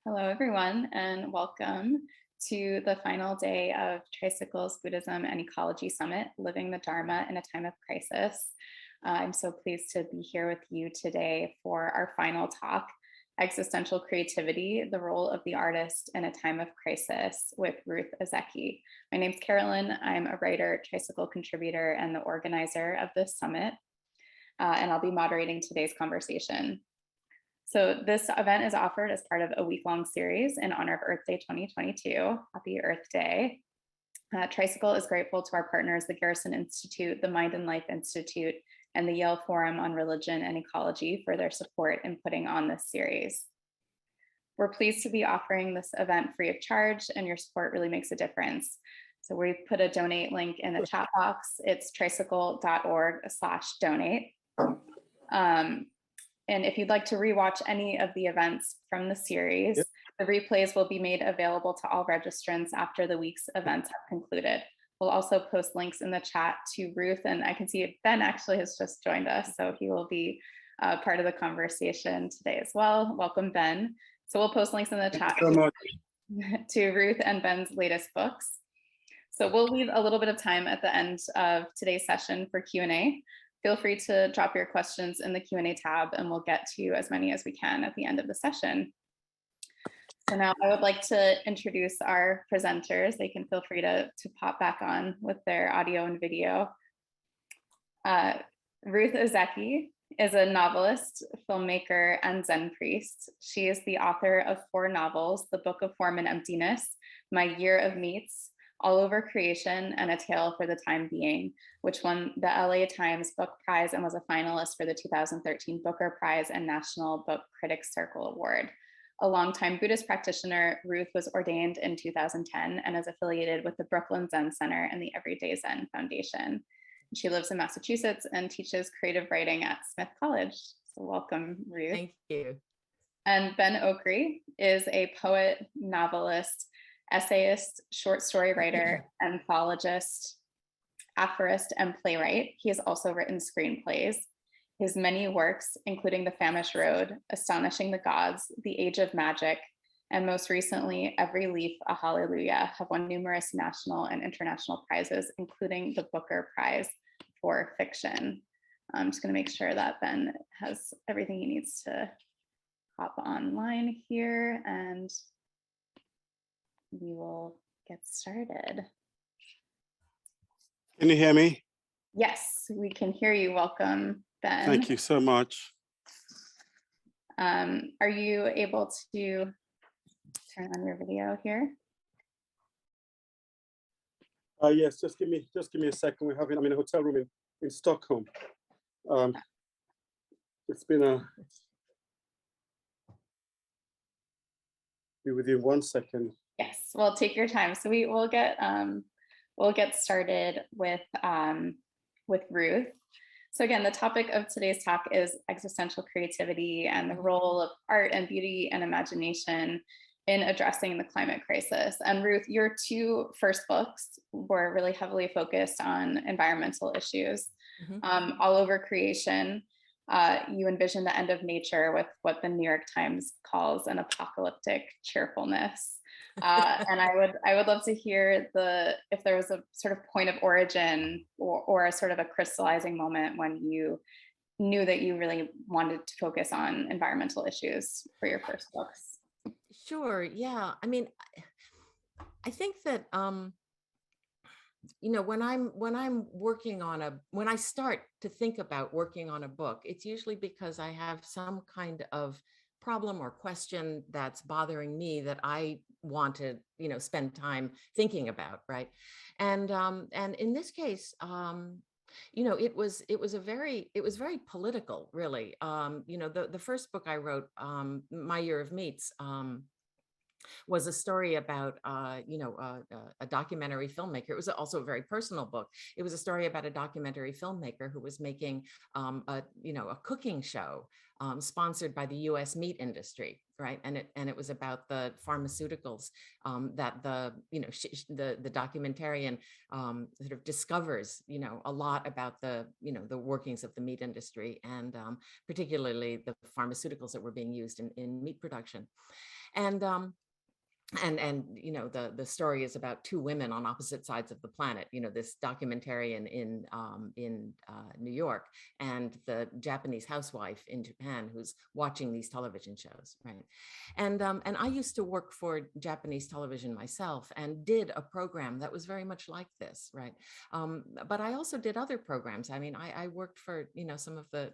Hello, everyone, and welcome to the final day of Tricycle's Buddhism and Ecology Summit, Living the Dharma in a Time of Crisis. I'm so pleased to be here with you today for our final talk, Existential Creativity, the Role of the Artist in a Time of Crisis with Ruth Ozeki. My name's Carolyn. I'm a writer, Tricycle contributor, and the organizer of this summit, and I'll be moderating today's conversation. So this event is offered as part of a week-long series in honor of Earth Day 2022. Happy Earth Day. Tricycle is grateful to our partners, the Garrison Institute, the Mind and Life Institute, and the Yale Forum on Religion and Ecology for their support in putting on this series. We're pleased to be offering this event free of charge, and your support really makes a difference. So we've put a donate link in the chat box. It's tricycle.org/donate. And if you'd like to rewatch any of the events from the series, the replays will be made available to all registrants after the week's events have concluded. We'll also post links in the chat to Ruth, and I can see Ben actually has just joined us, so he will be part of the conversation today as well. Welcome, Ben. So we'll post links in the chat to Ruth and Ben's latest books. So we'll leave a little bit of time at the end of today's session for Q&A. Feel free to drop your questions in the Q&A tab, and we'll get to as many as we can at the end of the session. So now I would like to introduce our presenters. They can feel free to pop back on with their audio and video. Ruth Ozeki is a novelist, filmmaker, and Zen priest. She is the author of 4 novels, The Book of Form and Emptiness, My Year of Meats, All Over Creation, and A Tale for the Time Being, which won the LA Times Book Prize and was a finalist for the 2013 Booker Prize and National Book Critics Circle Award. A longtime Buddhist practitioner, Ruth was ordained in 2010 and is affiliated with the Brooklyn Zen Center and the Everyday Zen Foundation. She lives in Massachusetts and teaches creative writing at Smith College. So welcome, Ruth. Thank you. And Ben Okri is a poet, novelist, essayist, short story writer, anthologist, aphorist, and playwright. He has also written screenplays. His many works, including The Famished Road, Astonishing the Gods, The Age of Magic, and most recently, Every Leaf a Hallelujah, have won numerous national and international prizes, including the Booker Prize for fiction. I'm just going to make sure that Ben has everything he needs to hop online here, and we will get started. Can you hear me? Yes, we can hear you. Welcome, Ben. Thank you so much. Are you able to turn on your video here? Yes, just give me a second. I'm in a hotel room in Stockholm. It's been be with you 1 second. Yes, well, take your time. So we'll get started with Ruth. So again, the topic of today's talk is existential creativity and the role of art and beauty and imagination in addressing the climate crisis. And Ruth, your 2 first books were really heavily focused on environmental issues. All Over Creation, you envision the end of nature with what the New York Times calls an apocalyptic cheerfulness. And I would love to hear if there was a sort of point of origin or a sort of a crystallizing moment when you knew that you really wanted to focus on environmental issues for your first books. Sure. Yeah. I mean, I think that when I start to think about working on a book, it's usually because I have some kind of problem or question that's bothering me that I want to, spend time thinking about, right? And in this case, it was very political, really. The first book I wrote, My Year of Meats, was a story about, a documentary filmmaker. It was also a very personal book. It was a story about a documentary filmmaker who was making, a cooking show sponsored by the U.S. meat industry. right? And it was about the pharmaceuticals that the documentarian sort of discovers, a lot about the workings of the meat industry, and particularly the pharmaceuticals that were being used in meat production. And the story is about two women on opposite sides of the planet, this documentarian in New York, and the Japanese housewife in Japan who's watching these television shows, right? And I used to work for Japanese television myself, and did a program that was very much like this, right? But I also did other programs. I mean, I worked for some of the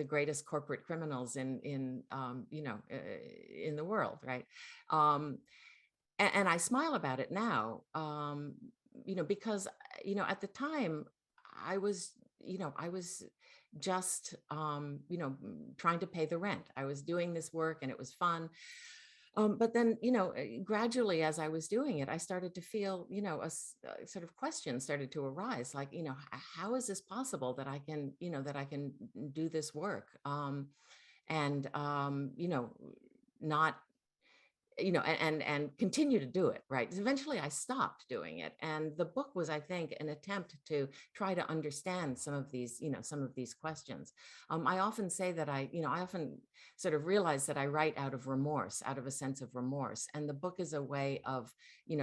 greatest corporate criminals in the world, right? And I smile about it now, because at the time I was just trying to pay the rent. I was doing this work and it was fun. But then, gradually as I was doing it, I started to feel, a sort of question started to arise, like, how is this possible that I can, do this work? Not, and continue to do it, right? Eventually I stopped doing it. And the book was, I think, an attempt to try to understand some of these questions. I often say that I often sort of realize that I write out of remorse, out of a sense of remorse. And the book is a way of,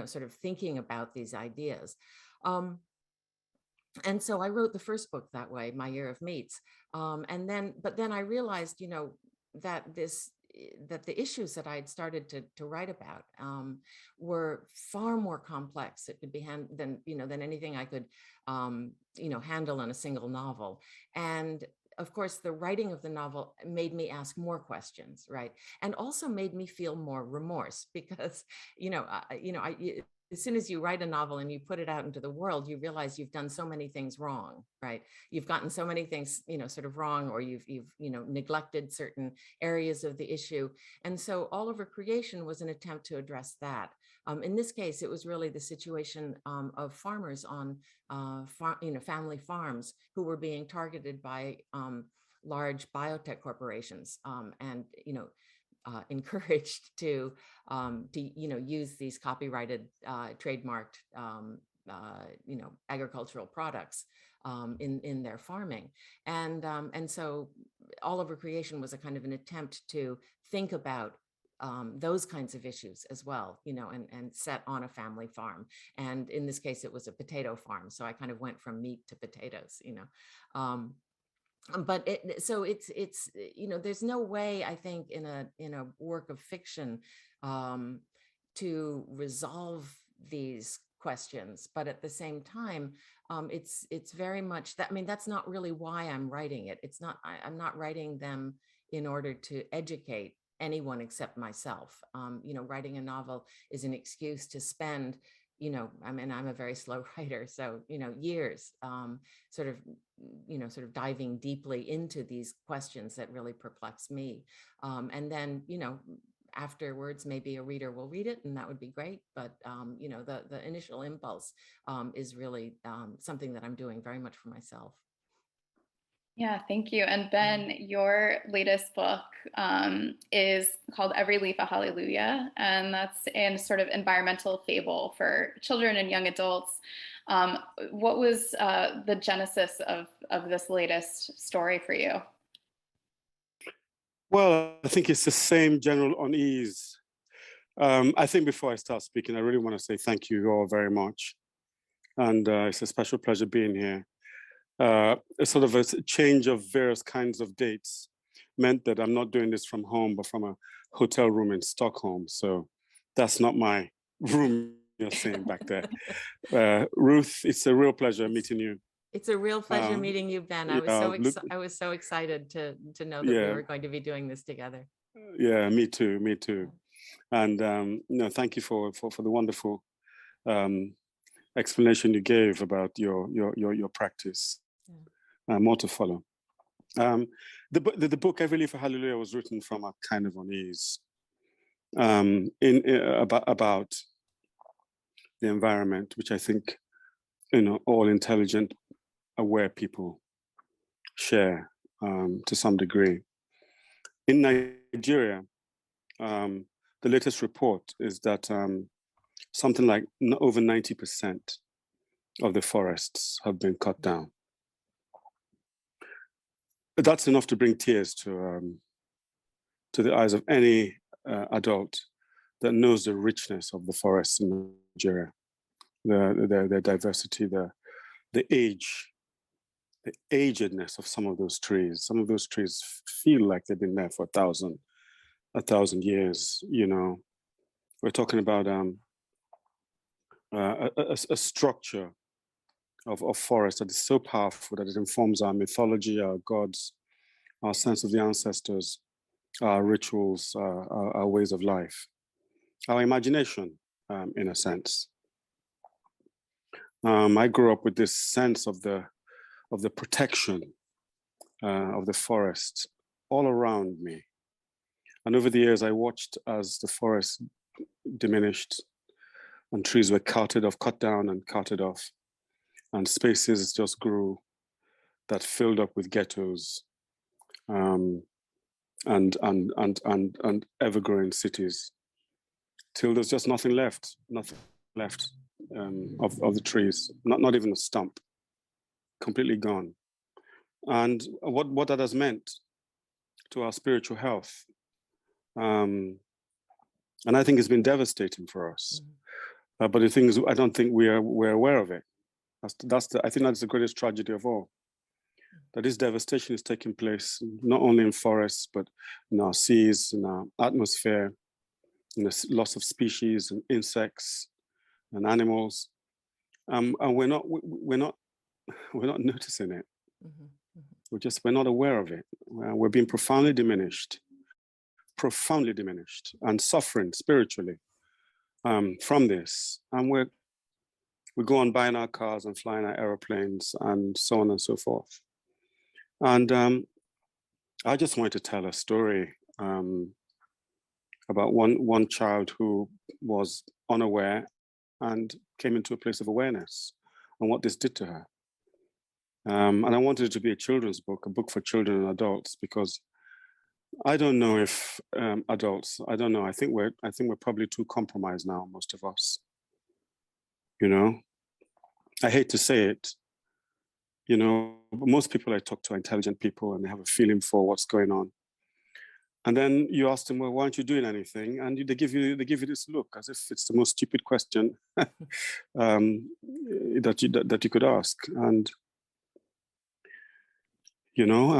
sort of thinking about these ideas. And so I wrote the first book that way, My Year of Meats. But then I realized, that the issues that I had started to write about were far more complex. It could be than anything I could handle in a single novel. And of course, the writing of the novel made me ask more questions, right? And also made me feel more remorse, because as soon as you write a novel and you put it out into the world, you realize you've done so many things wrong, right? You've gotten so many things, sort of wrong, or you've neglected certain areas of the issue. And so All Over Creation was an attempt to address that. In this case, it was really the situation of farmers on, family farms who were being targeted by large biotech corporations, and encouraged to use these copyrighted, trademarked, agricultural products in their farming. And so All Over Creation was a kind of an attempt to think about those kinds of issues as well, and set on a family farm. And in this case, it was a potato farm. So I kind of went from meat to potatoes, but it's there's no way, I think, in a work of fiction to resolve these questions. But at the same time, it's very much that, I mean, that's not really why I'm writing it. It's not, I'm not writing them in order to educate anyone except myself. Writing a novel is an excuse to spend, I'm a very slow writer, so, years sort of diving deeply into these questions that really perplex me. And then, afterwards, maybe a reader will read it, and that would be great. But, the initial impulse is really something that I'm doing very much for myself. Yeah, thank you. And Ben, your latest book is called Every Leaf a Hallelujah, and that's in sort of environmental fable for children and young adults. What was the genesis of this latest story for you? Well, I think it's the same general unease. I think before I start speaking, I really want to say thank you all very much. And it's a special pleasure being here. A sort of a change of various kinds of dates meant that I'm not doing this from home, but from a hotel room in Stockholm. So that's not my room you're seeing back there. Ruth, it's a real pleasure meeting you. It's a real pleasure meeting you, Ben. I was so excited to know that we were going to be doing this together. Yeah, me too. And thank you for the wonderful explanation you gave about your practice. More to follow. The book Every Leaf a Hallelujah was written from a kind of unease about the environment, which I think all intelligent, aware people share to some degree. In Nigeria, the latest report is that something like over 90% of the forests have been cut down. That's enough to bring tears to the eyes of any adult that knows the richness of the forests in Nigeria, the diversity, the age, the agedness of some of those trees. Some of those trees feel like they've been there for a thousand years. You know, we're talking about a structure of forest that is so powerful that it informs our mythology, our gods, our sense of the ancestors, our rituals, our ways of life, our imagination, in a sense. I grew up with this sense of the protection of the forest all around me. And over the years, I watched as the forest diminished and trees were cut down and carted off. And spaces just grew that filled up with ghettos and ever-growing cities, till there's just nothing left of the trees, not even a stump, completely gone. And what that has meant to our spiritual health, and I think it's been devastating for us. But the thing is, I don't think we're aware of it. I think that's the greatest tragedy of all. That this devastation is taking place not only in forests, but in our seas, in our atmosphere, in the loss of species and insects and animals, and we're not noticing it. We're not aware of it. We're being profoundly diminished, and suffering spiritually from this. And we go on buying our cars and flying our airplanes and so on and so forth. And I just wanted to tell a story about one child who was unaware and came into a place of awareness and what this did to her. And I wanted it to be a children's book, a book for children and adults, because I don't know if adults, I don't know. I think we're probably too compromised now, most of us. You know, I hate to say it, you know, but most people I talk to are intelligent people and they have a feeling for what's going on. And then you ask them, well, why aren't you doing anything? And they give you this look as if it's the most stupid question that you could ask. And you know,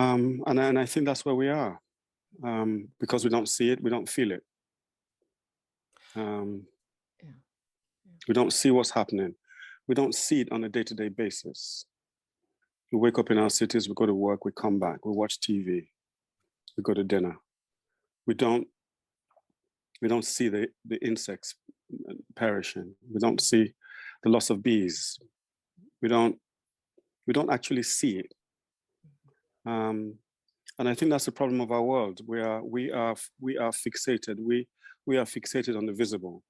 and I think that's where we are, because we don't see it, we don't feel it. We don't see what's happening. We don't see it on a day-to-day basis. We wake up in our cities, we go to work, we come back, we watch TV, we go to dinner. We don't see the insects perishing. We don't see the loss of bees. We don't actually see it. And I think that's the problem of our world. We are fixated. We are fixated on the visible.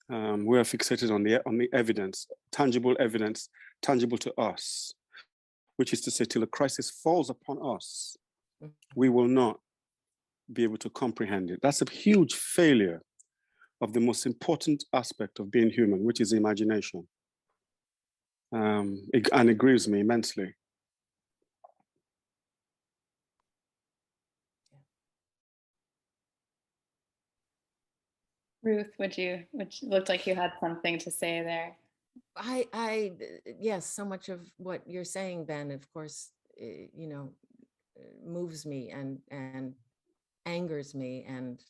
We are fixated on the evidence, tangible to us, which is to say, till a crisis falls upon us, we will not be able to comprehend it. That's a huge failure of the most important aspect of being human, which is imagination. And it grieves me immensely. Ruth, which looked like you had something to say there. Yes, so much of what you're saying, Ben, of course, you know, moves me and angers me. And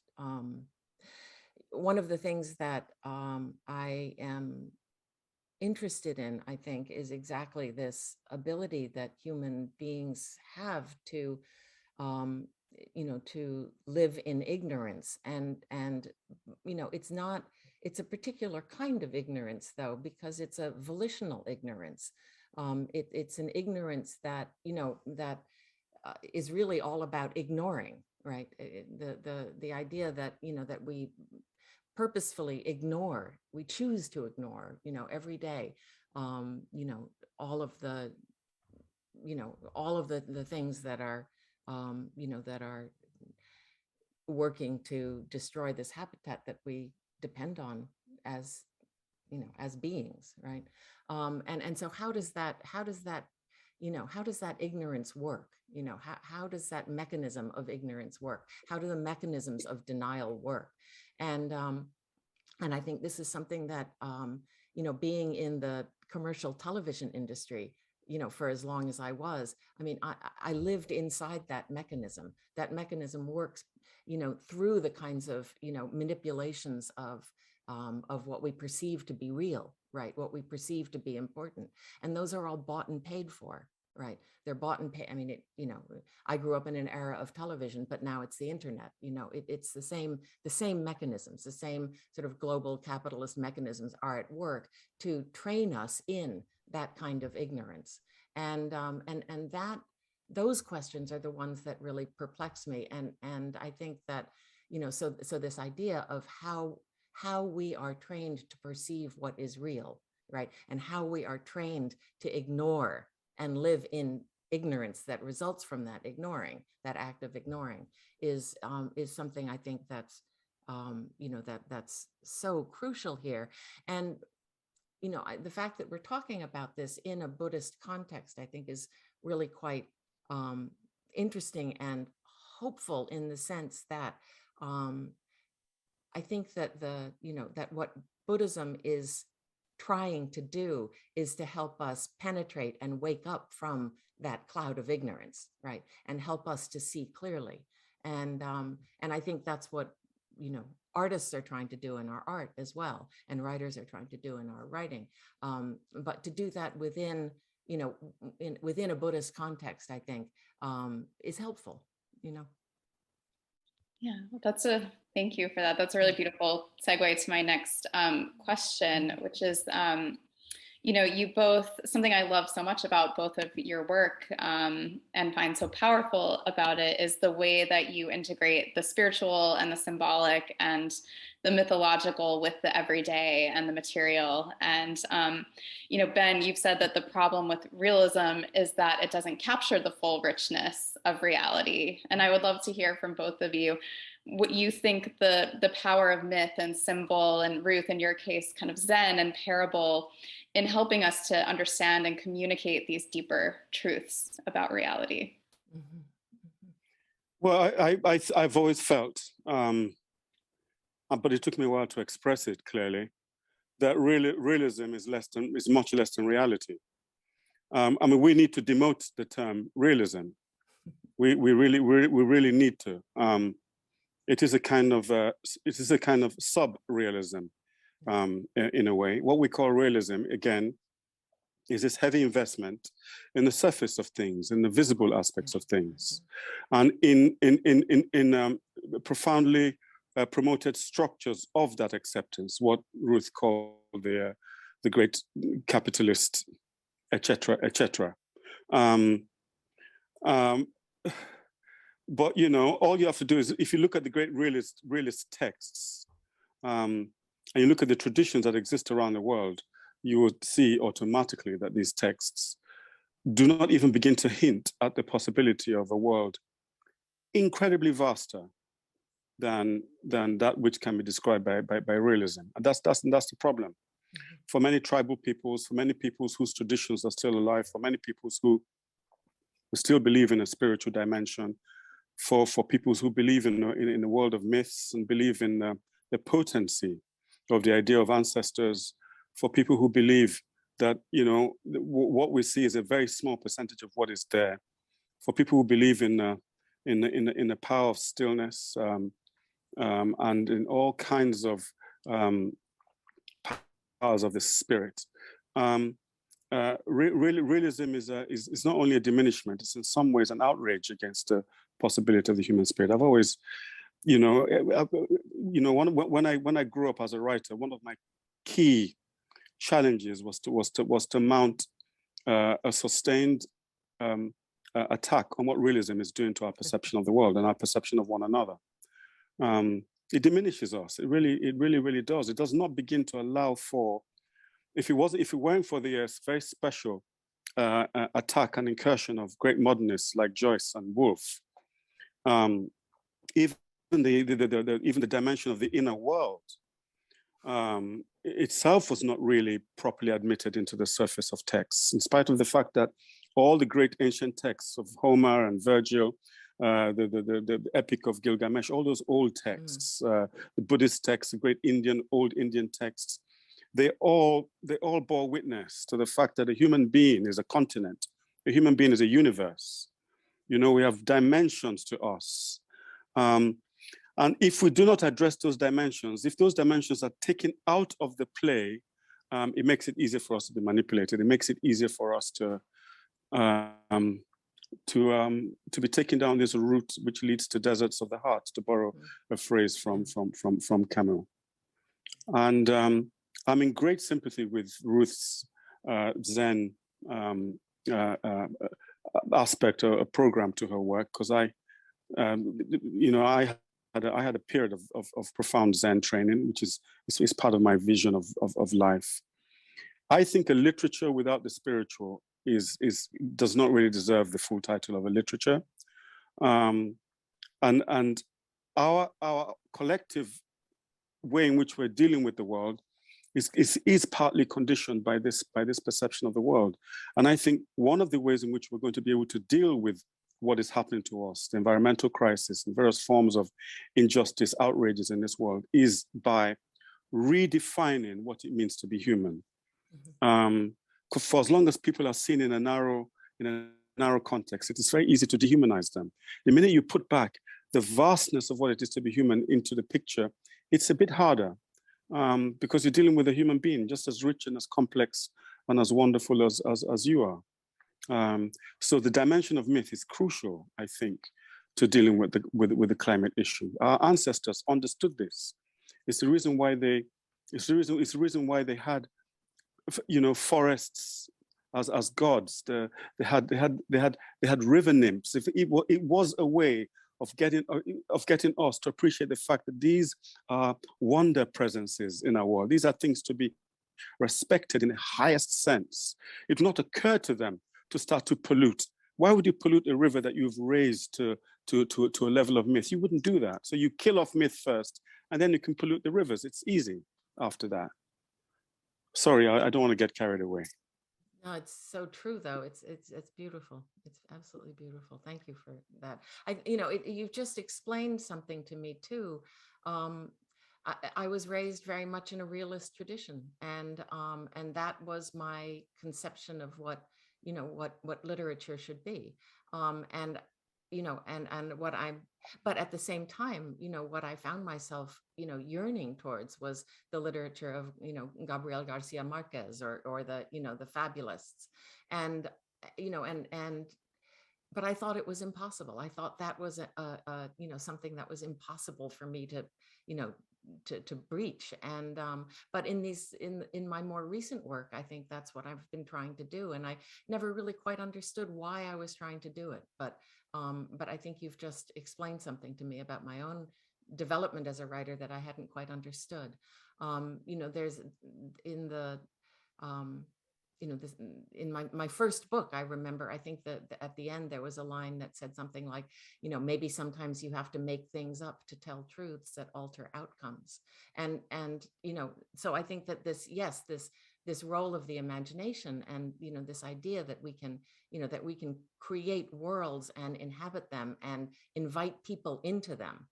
one of the things that I am interested in, I think, is exactly this ability that human beings have to, you know, to live in ignorance. And you know, it's a particular kind of ignorance, though, because it's a volitional ignorance. It's an ignorance that, you know, that is really all about ignoring, right? The idea that, you know, that we purposefully ignore, we choose to ignore, you know, every day, you know, all of the, you know, all of the things that are, you know, that are working to destroy this habitat that we depend on as, as beings, right? And so how does that ignorance work? How does that mechanism of ignorance work? How do the mechanisms of denial work? And I think this is something that, being in the commercial television industry, for as long as I was, I lived inside that mechanism. That mechanism works, through the kinds of, manipulations of what we perceive to be real, right? What we perceive to be important. And those are all bought and paid for, right? They're bought and paid. I grew up in an era of television, but now it's the internet. It's the same mechanisms, the same sort of global capitalist mechanisms are at work to train us in that kind of ignorance. And that those questions are the ones that really perplex me. And I think that, so this idea of how we are trained to perceive what is real, right? And how we are trained to ignore and live in ignorance that results from that ignoring, that act of ignoring, is something I think that's, that's so crucial here. And, the fact that we're talking about this in a Buddhist context, I think is really quite interesting and hopeful, in the sense that I think that that what Buddhism is trying to do is to help us penetrate and wake up from that cloud of ignorance, right? And help us to see clearly. And I think that's what, artists are trying to do in our art as well, and writers are trying to do in our writing. But to do that within, within a Buddhist context, I think is helpful, Yeah, thank you for that. That's a really beautiful segue to my next question, which is, you both, something I love so much about both of your work and find so powerful about it, is the way that you integrate the spiritual and the symbolic and the mythological with the everyday and the material. And, Ben, you've said that the problem with realism is that it doesn't capture the full richness of reality. And I would love to hear from both of you what you think the power of myth and symbol, and Ruth, in your case, kind of Zen and parable, in helping us to understand and communicate these deeper truths about reality. Mm-hmm. Well, I've always felt, but it took me a while to express it clearly, that realism is much less than reality. We need to demote the term realism. We really need to. It is a kind of sub-realism, in a way. What we call realism, again, is this heavy investment in the surface of things, in the visible aspects of things, and in profoundly promoted structures of that acceptance, what Ruth called the great capitalist, etc., etc. But all you have to do is, if you look at the great realist texts, and you look at the traditions that exist around the world, you would see automatically that these texts do not even begin to hint at the possibility of a world incredibly vaster than that which can be described by realism. And that's the problem. Mm-hmm. For many tribal peoples, for many peoples whose traditions are still alive, for many peoples who still believe in a spiritual dimension, for peoples who believe in the world of myths and believe in the potency of the idea of ancestors, for people who believe that what we see is a very small percentage of what is there, for people who believe in the power of stillness, and in all kinds of powers of the spirit. Realism is not only a diminishment; it's in some ways an outrage against the possibility of the human spirit. I've always, when I grew up as a writer, one of my key challenges was to mount a sustained attack on what realism is doing to our perception of the world and our perception of one another. It diminishes us. It really does. It does not begin to allow for, if it weren't for the very special attack and incursion of great modernists like Joyce and Woolf, even even the dimension of the inner world itself was not really properly admitted into the surface of texts, in spite of the fact that all the great ancient texts of Homer and Virgil, the Epic of Gilgamesh, all those old texts, the Buddhist texts, the great old Indian texts, they all bore witness to the fact that a human being is a continent, a human being is a universe. You know, we have dimensions to us. And if we do not address those dimensions, if those dimensions are taken out of the play, it makes it easier for us to be manipulated. It makes it easier for us to be taken down this route which leads to deserts of the heart, to borrow a phrase from Camus. And I'm in great sympathy with Ruth's Zen aspect, a program to her work, because I had a period of profound Zen training, which is part of my vision of life. I think a literature without the spiritual does not really deserve the full title of a literature. And our collective way in which we're dealing with the world is partly conditioned by this perception of the world. And I think one of the ways in which we're going to be able to deal with what is happening to us, the environmental crisis and various forms of injustice, outrages in this world, is by redefining what it means to be human. For as long as people are seen in a narrow context, it is very easy to dehumanize them. The minute you put back the vastness of what it is to be human into the picture, it's a bit harder, because you're dealing with a human being just as rich and as complex and as wonderful as you are. So the dimension of myth is crucial, I think, to dealing with the climate issue. Our ancestors understood this. It's the reason why they had, forests as gods. They had river nymphs. It was a way of getting us to appreciate the fact that these are wonder presences in our world. These are things to be respected in the highest sense. It did not occur to them to start to pollute. Why would you pollute a river that you've raised to a level of myth? You wouldn't do that. So you kill off myth first, and then you can pollute the rivers. It's easy after that. Sorry, I don't want to get carried away. No, it's so true, though. It's beautiful. It's absolutely beautiful. Thank you for that. You've just explained something to me too. I was raised very much in a realist tradition, and that was my conception of what literature should be. But at the same time, what I found myself, yearning towards was the literature of, Gabriel Garcia Marquez or the fabulists. And but I thought it was impossible. I thought that was something that was impossible for me to breach. And but in my more recent work, I think that's what I've been trying to do, and I never really quite understood why I was trying to do it. But I think you've just explained something to me about my own development as a writer that I hadn't quite understood. There's in the in my first book, I remember, I think that at the end there was a line that said something like, maybe sometimes you have to make things up to tell truths that alter outcomes. And so I think that this role of the imagination and, this idea that we can create worlds and inhabit them and invite people into them,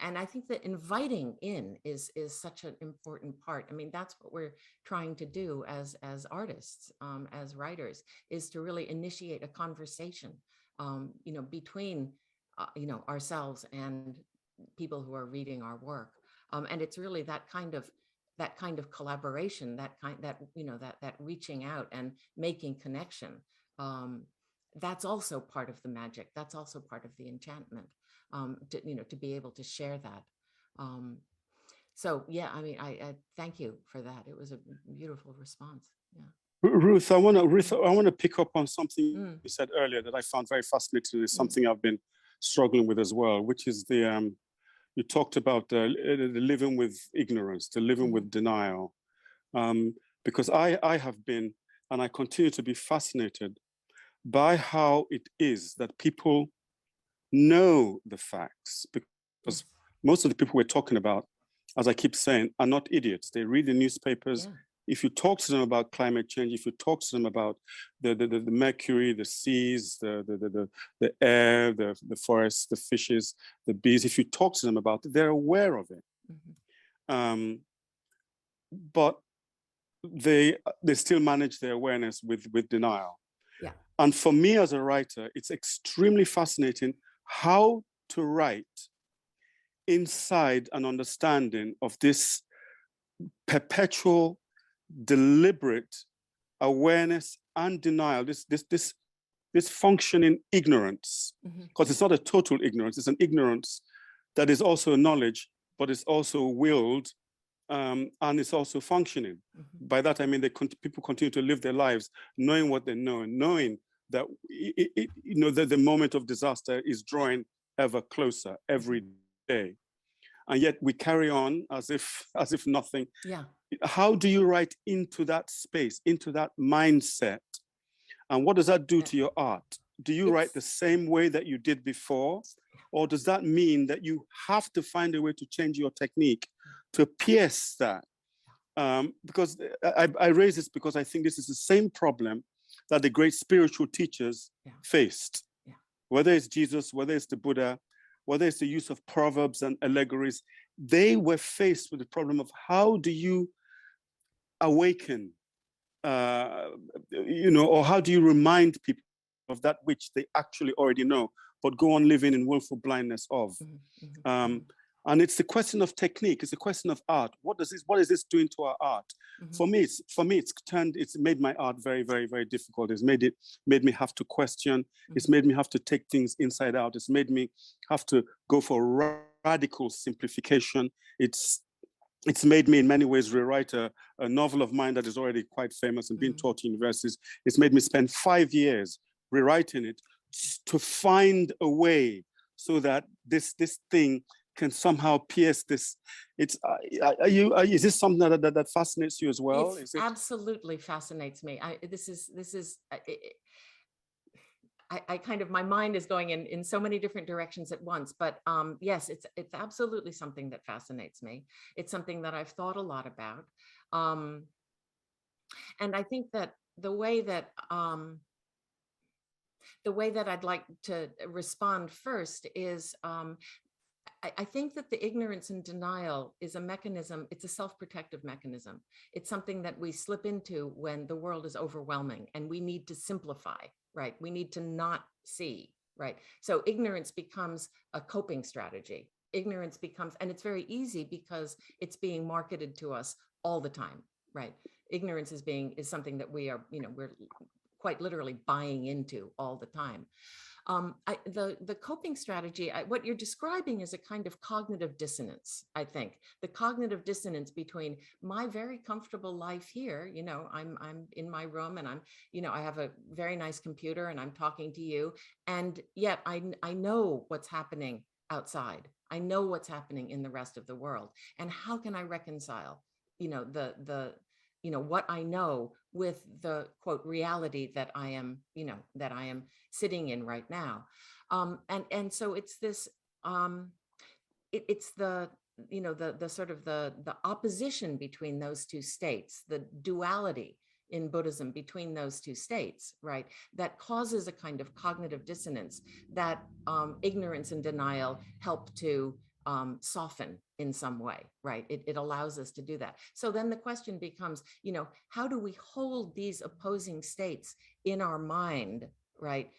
and I think that inviting in is such an important part. I mean, that's what we're trying to do as artists, as writers, is to really initiate a conversation, between, ourselves and people who are reading our work. And it's really that kind of collaboration, that reaching out and making connection. That's also part of the magic. That's also part of the enchantment. To be able to share that. So yeah, I mean, I thank you for that. It was a beautiful response. Yeah. Ruth, I want to pick up on something you said earlier that I found very fascinating. It's something I've been struggling with as well, which is you talked about the living with ignorance, the living with denial, because I have been, and I continue to be fascinated by how it is that people know the facts, Because most of the people we're talking about, as I keep saying, are not idiots. They read the newspapers. Yeah. If you talk to them about climate change, if you talk to them about the mercury, the seas, the air, the forests, the fishes, the bees, if you talk to them about it, they're aware of it. Mm-hmm. But they still manage their awareness with denial. Yeah. And for me as a writer, it's extremely fascinating how to write inside an understanding of this perpetual, deliberate awareness and denial, this functioning ignorance, because it's not a total ignorance, it's an ignorance that is also a knowledge, but it's also willed, and it's also functioning. By that I mean people continue to live their lives knowing what they know, and knowing that that the moment of disaster is drawing ever closer every day, and yet we carry on as if nothing. Yeah. How do you write into that space, into that mindset, and what does that do to your art? Do you write the same way that you did before, or does that mean that you have to find a way to change your technique to pierce that? Because I raise this because I think this is the same problem that the great spiritual teachers faced. Yeah. Whether it's Jesus, whether it's the Buddha, whether it's the use of proverbs and allegories, they were faced with the problem of how do you awaken, or how do you remind people of that which they actually already know, but go on living in willful blindness of. And it's the question of technique. It's a question of art. What is this doing to our art? For me, it's made my art very, very, very difficult. It's made me have to question. It's made me have to take things inside out. It's made me have to go for radical simplification. It's made me in many ways rewrite a novel of mine that is already quite famous and being taught in universities. It's made me spend 5 years rewriting it to find a way so that this thing can somehow pierce this. Is this something that fascinates you as well? It absolutely fascinates me. I kind of, my mind is going in so many different directions at once, but yes, it's absolutely something that fascinates me. It's something that I've thought a lot about. And I think that the way that I'd like to respond first is, I think that the ignorance and denial is a mechanism. It's a self-protective mechanism. It's something that we slip into when the world is overwhelming and we need to simplify, right? We need to not see, right? So ignorance becomes a coping strategy. Ignorance becomes, and it's very easy because it's being marketed to us all the time, right? Ignorance is something that we're quite literally buying into all the time. The coping strategy, what you're describing is a kind of cognitive dissonance, I think. The cognitive dissonance between my very comfortable life here, I'm in my room and I have a very nice computer and I'm talking to you. And yet I know what's happening outside. I know what's happening in the rest of the world. And how can I reconcile, what I know with the quote reality that I am sitting in right now, and so it's this, it's the sort of the opposition between those two states, the duality in Buddhism between those two states, right, that causes a kind of cognitive dissonance that ignorance and denial help to soften in some way, right? It allows us to do that. So then the question becomes, how do we hold these opposing states in our mind, right?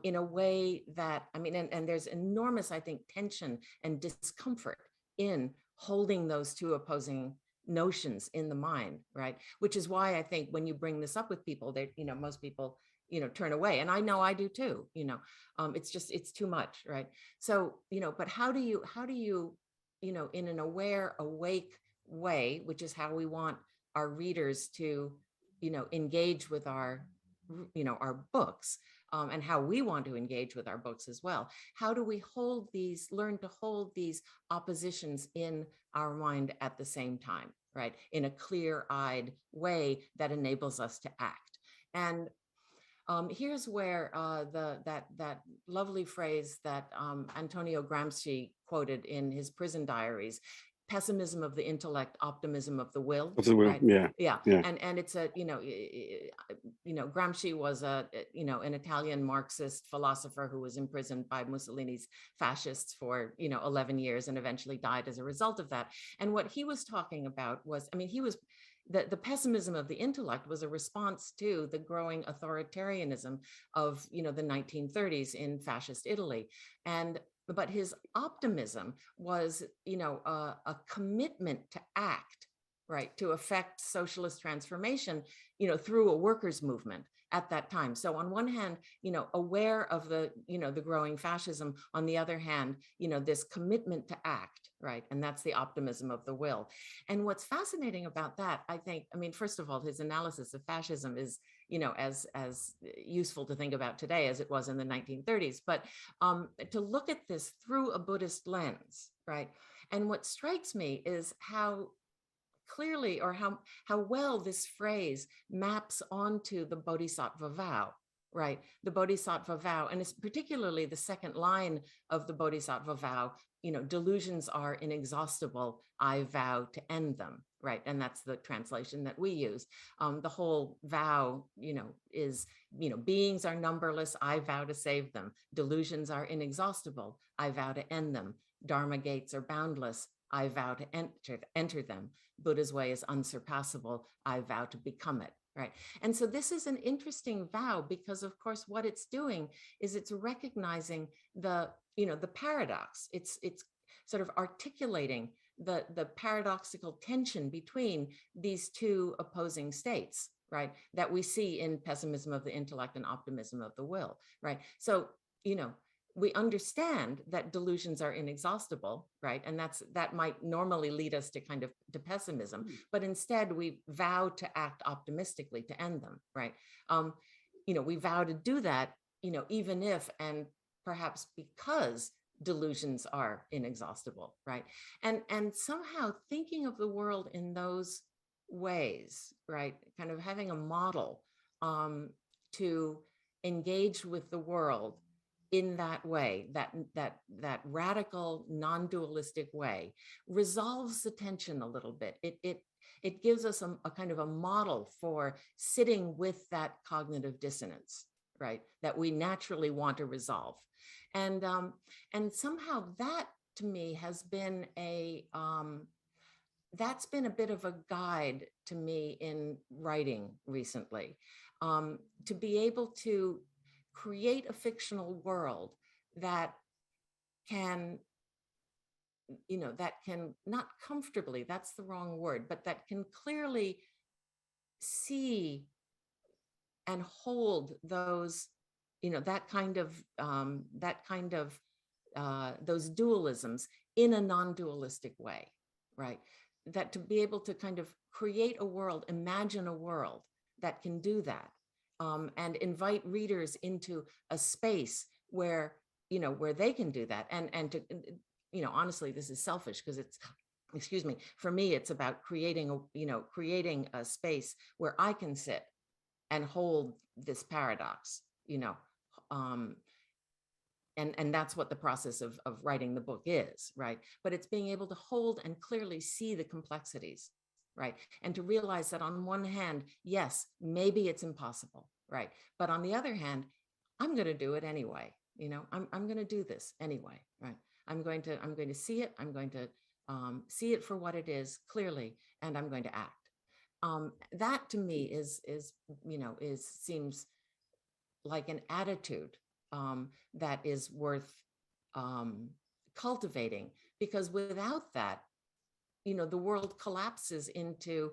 In a way that, and there's enormous, I think, tension and discomfort in holding those two opposing notions in the mind, right? Which is why I think when you bring this up with people, they, most people, turn away. And I know I do too, it's too much, right? So, but how do you, in an aware, awake way, which is how we want our readers to, engage with our books, and how we want to engage with our books as well. How do we learn to hold these oppositions in our mind at the same time, right? In a clear-eyed way that enables us to act. And Here's where that lovely phrase that Antonio Gramsci quoted in his prison diaries: pessimism of the intellect, optimism of the will. Of the will, right? yeah. Yeah. Yeah. And it's a, Gramsci was an Italian Marxist philosopher who was imprisoned by Mussolini's fascists for, 11 years and eventually died as a result of that. And what he was talking about was, the pessimism of the intellect was a response to the growing authoritarianism of, the 1930s in fascist Italy. But his optimism was, a commitment to act, right, to affect socialist transformation, through a workers' movement at that time. So on one hand, aware of the, the growing fascism, on the other hand, this commitment to act, right? And that's the optimism of the will. And what's fascinating about that, I think, first of all, his analysis of fascism is, as useful to think about today as it was in the 1930s, but to look at this through a Buddhist lens, right? And what strikes me is how clearly, or how well this phrase maps onto the Bodhisattva vow, right? The Bodhisattva vow, and it's particularly the second line of the Bodhisattva vow, delusions are inexhaustible, I vow to end them, right? And that's the translation that we use. The whole vow, is, beings are numberless, I vow to save them. Delusions are inexhaustible, I vow to end them. Dharma gates are boundless, I vow to enter them. Buddha's way is unsurpassable, I vow to become it, right? And so this is an interesting vow because, of course, what it's doing is it's recognizing the paradox. It's sort of articulating the paradoxical tension between these two opposing states, right, that we see in pessimism of the intellect and optimism of the will, right? So, we understand that delusions are inexhaustible, right? And that might normally lead us to kind of to pessimism, but instead we vow to act optimistically to end them, right? We vow to do that, even if, and perhaps because, delusions are inexhaustible, right? And somehow thinking of the world in those ways, right? Kind of having a model to engage with the world in that way, that radical, non-dualistic way, resolves the tension a little bit. It gives us a kind of a model for sitting with that cognitive dissonance, right, that we naturally want to resolve. And somehow that, to me, has been that's been a bit of a guide to me in writing recently, to be able to create a fictional world that can, not comfortably, that's the wrong word, but that can clearly see and hold those, that kind of those dualisms in a non-dualistic way, right? That to be able to kind of create a world, imagine a world that can do that. And invite readers into a space where, where they can do that. And to, honestly, this is selfish because it's, excuse me, for me, it's about creating a space where I can sit and hold this paradox, and that's what the process of writing the book is, right? But it's being able to hold and clearly see the complexities, right? And to realize that on one hand, yes, maybe it's impossible, right? But on the other hand, I'm going to do it anyway. I'm going to do this anyway, right? I'm going to see it. I'm going to see it for what it is clearly, and I'm going to act. That to me seems like an attitude that is worth cultivating, because without that, the world collapses into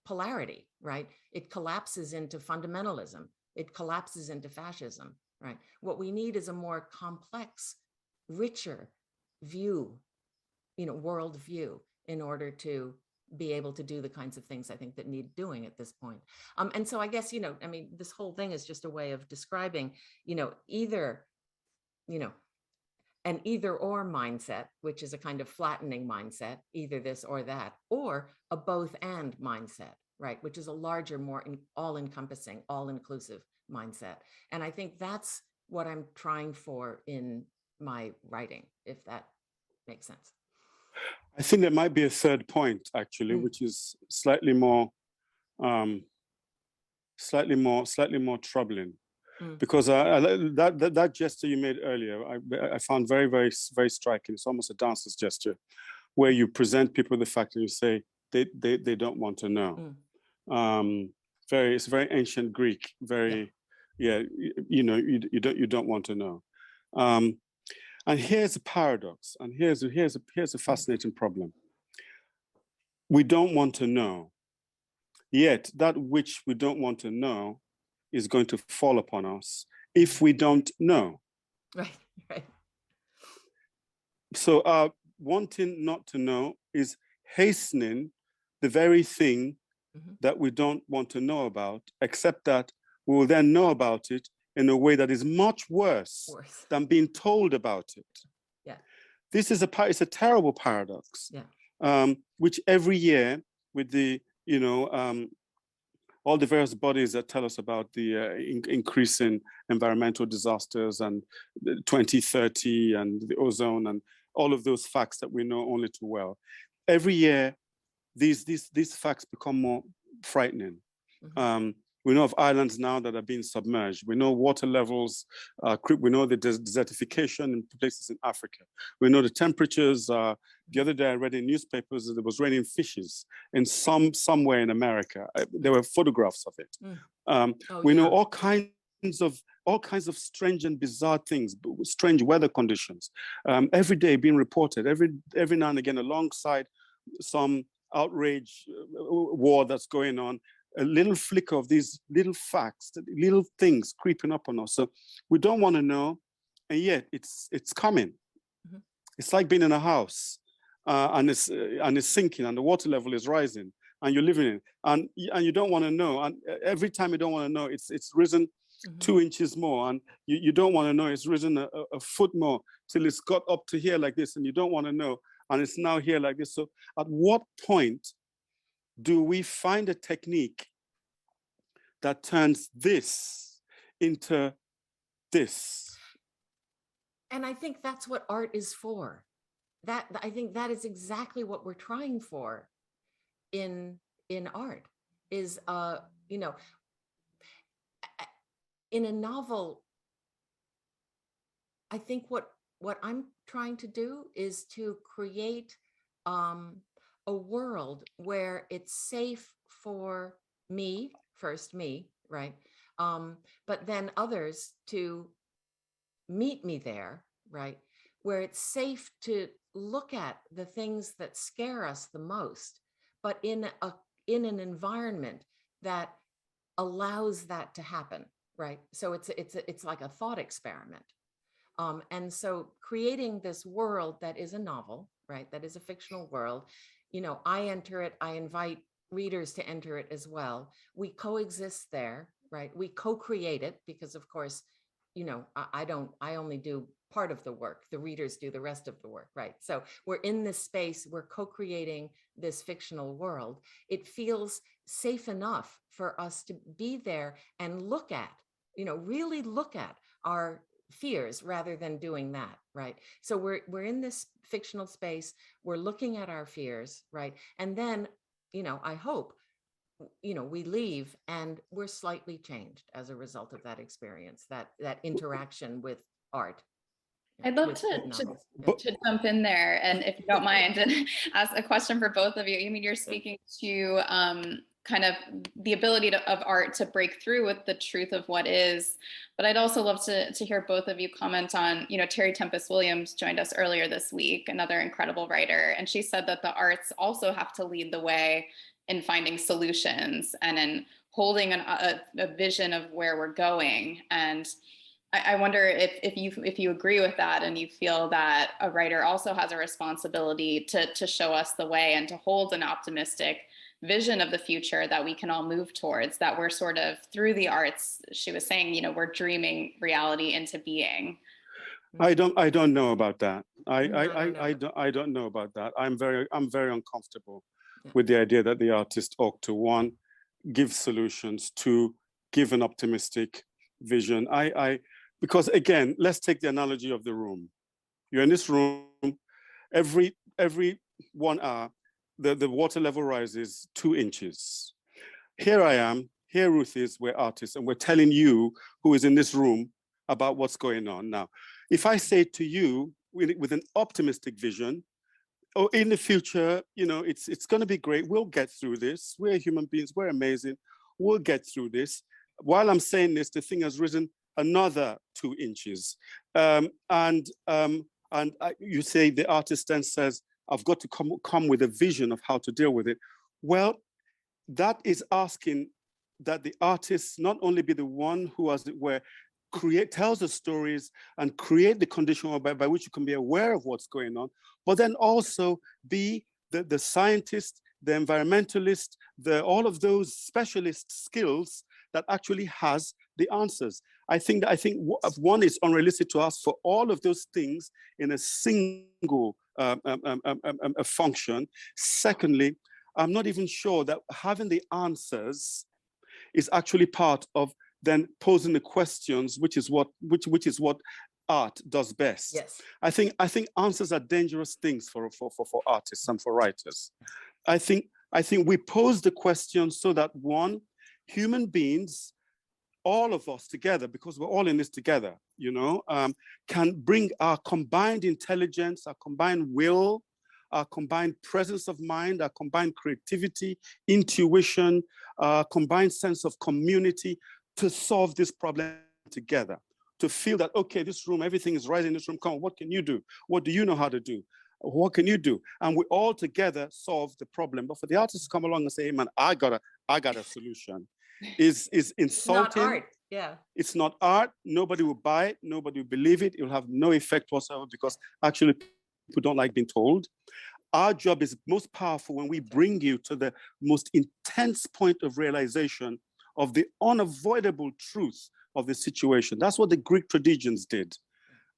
polarity, right? It collapses into fundamentalism. It collapses into fascism, right? What we need is a more complex, richer view, world view, in order to be able to do the kinds of things I think that need doing at this point. And so I guess, this whole thing is just a way of describing, either, an either or mindset, which is a kind of flattening mindset, either this or that, or a both and mindset, right? Which is a larger, more all-encompassing, all-inclusive mindset. And I think that's what I'm trying for in my writing, if that makes sense. I think there might be a third point, actually, which is slightly more troubling, because that gesture you made earlier, I found very, very, very striking. It's almost a dancer's gesture, where you present people the fact that you say they don't want to know. It's very ancient Greek. Very, you don't want to know. And here's a paradox, and here's a fascinating problem. We don't want to know, yet that which we don't want to know is going to fall upon us if we don't know. Right. So wanting not to know is hastening the very thing that we don't want to know about, except that we will then know about it in a way that is much worse than being told about it. Yeah. This is it's a terrible paradox. Yeah. Which every year, with the all the various bodies that tell us about the increasing environmental disasters and 2030 and the ozone and all of those facts that we know only too well, every year these facts become more frightening. We know of islands now that are being submerged. We know water levels, we know the desertification in places in Africa. We know the temperatures. The other day I read in newspapers that it was raining fishes in somewhere in America. There were photographs of it. We know all kinds of strange and bizarre things, strange weather conditions, every day being reported, every now and again, alongside some outrage war that's going on. A little flicker of these little facts, little things creeping up on us. So we don't want to know, and yet it's coming. It's like being in a house and it's sinking, and the water level is rising, and you're living in it, and you don't want to know. And every time you don't want to know, it's risen 2 inches more, and you don't want to know. It's risen a foot more till it's got up to here like this, and you don't want to know, and it's now here like this. So at what point do we find a technique that turns this into this? And I think that's what art is for. I think that is exactly what we're trying for in art, is in a novel. I think what I'm trying to do is to create a world where it's safe for me, right? But then others to meet me there, right? Where it's safe to look at the things that scare us the most, but in an environment that allows that to happen, right? So it's like a thought experiment. And so creating this world that is a novel, right? That is a fictional world. I enter it, I invite readers to enter it as well. We coexist there, right? We co-create it because, of course, I only do part of the work. The readers do the rest of the work, right? So we're in this space, we're co-creating this fictional world. It feels safe enough for us to be there and look at, really look at our fears rather than doing that, right? So we're in this fictional space, we're looking at our fears, right? And then, I hope, we leave and we're slightly changed as a result of that experience, that interaction with art. I'd love to jump in there, and if you don't mind, and ask a question for both of you. I mean, you're speaking to kind of the ability of art to break through with the truth of what is, but I'd also love to hear both of you comment on, Terry Tempest Williams joined us earlier this week, another incredible writer, and she said that the arts also have to lead the way in finding solutions and in holding a vision of where we're going. And I wonder if you agree with that, and you feel that a writer also has a responsibility to show us the way and to hold an optimistic vision of the future that we can all move towards, that we're sort of through the arts, she was saying, we're dreaming reality into being. I don't know about that. I don't know about that. I'm very uncomfortable with the idea that the artist ought to, one, give solutions, to give an optimistic vision. Because again, let's take the analogy of the room. You're in this room, every 1 hour, the water level rises 2 inches. Here I am, here Ruth is, we're artists, and we're telling you who is in this room about what's going on. Now, if I say to you with an optimistic vision, oh, in the future, you know, it's going to be great. We'll get through this. We're human beings. We're amazing. We'll get through this. While I'm saying this, the thing has risen another 2 inches. You say, the artist then says, I've got to come with a vision of how to deal with it. Well, that is asking that the artist not only be the one who, as it were, tells the stories and create the condition by which you can be aware of what's going on, but then also be the scientist, the environmentalist, all of those specialist skills that actually has the answers. I think one is unrealistic to ask for all of those things in a single function. Secondly, I'm not even sure that having the answers is actually part of then posing the questions, which is what art does best. Yes. I think answers are dangerous things for artists and for writers. I think we pose the questions so that, one, human beings, all of us together, because we're all in this together, you know, can bring our combined intelligence, our combined will, our combined presence of mind, our combined creativity, intuition, our combined sense of community to solve this problem together. To feel that, okay, this room, everything is right in this room. Come on, what can you do? What do you know how to do? What can you do? And we all together solve the problem. But for the artist to come along and say, hey, man, I got a solution, is insulting. It's not art. Yeah. It's not art. Nobody will buy it. Nobody will believe it. It will have no effect whatsoever, because actually people don't like being told. Our job is most powerful when we bring you to the most intense point of realization of the unavoidable truth of the situation. That's what the Greek traditions did.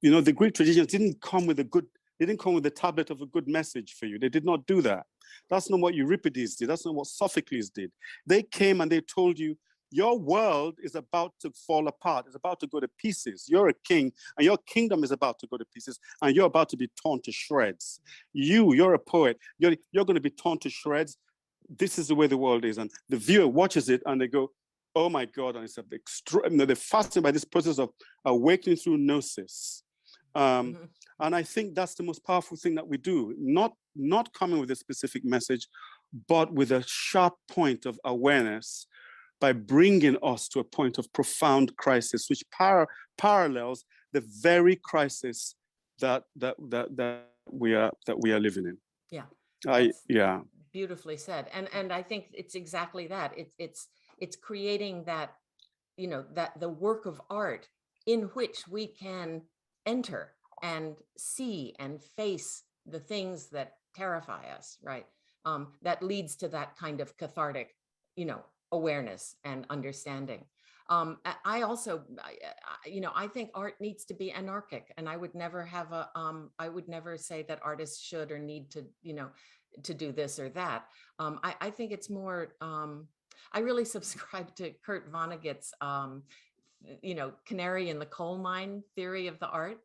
You know, the Greek traditions didn't come with the tablet of a good message for you. They did not do that. That's not what Euripides did. That's not what Sophocles did. They came and they told you, your world is about to fall apart. It's about to go to pieces. You're a king, and your kingdom is about to go to pieces, and you're about to be torn to shreds. You're a poet. You're going to be torn to shreds. This is the way the world is. And the viewer watches it, and they go, oh my God, and it's they're fascinated by this process of awakening through gnosis. And I think that's the most powerful thing that we do, not coming with a specific message, but with a sharp point of awareness, by bringing us to a point of profound crisis, which parallels the very crisis that we are living in. Yeah. Beautifully said. And I think it's exactly that. It's creating that, you know, that the work of art in which we can enter and see and face the things that terrify us, right? That leads to that kind of cathartic, you know, awareness and understanding. I also, you know, I think art needs to be anarchic, and I would never I would never say that artists should or need to, you know, to do this or that. I think it's more, I really subscribe to Kurt Vonnegut's, you know, canary in the coal mine theory of the art,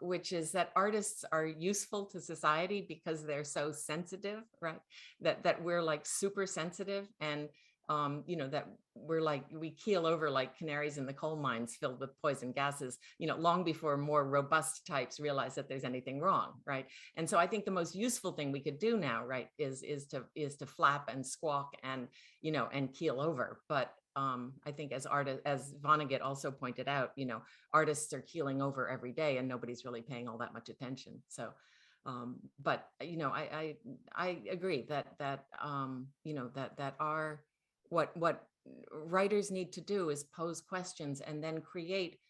which is that artists are useful to society because they're so sensitive, right? That we're like super sensitive, and you know, that we keel over like canaries in the coal mines filled with poison gases, you know, long before more robust types realize that there's anything wrong, right? And so I think the most useful thing we could do now, right, is to flap and squawk and, you know, and keel over. But I think as Vonnegut also pointed out, you know, artists are keeling over every day and nobody's really paying all that much attention. So, but you know, I agree that you know, that our what writers need to do is pose questions and then create,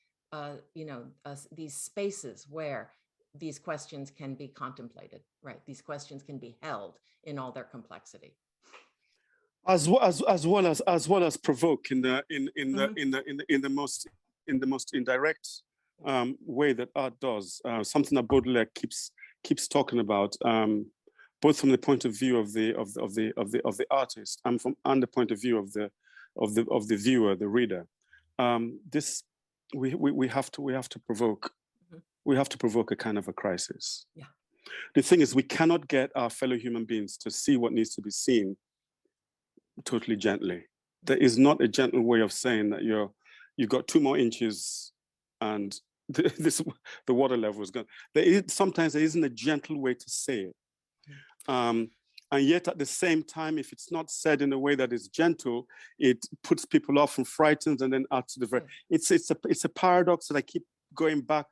you know, these spaces where these questions can be contemplated, right? These questions can be held in all their complexity, as well as provoke in the most indirect way that art does. Something that Baudelaire keeps talking about. both from the point of view of the artist and the point of view of the viewer, the reader. This we have to provoke. We have to provoke a kind of a crisis. Yeah. The thing is, we cannot get our fellow human beings to see what needs to be seen totally gently. There is not a gentle way of saying that you've got 2 more inches and the water level is gone. Sometimes there isn't a gentle way to say it. And yet at the same time, if it's not said in a way that is gentle, it puts people off and frightens and then adds to the very, it's a paradox that I keep going back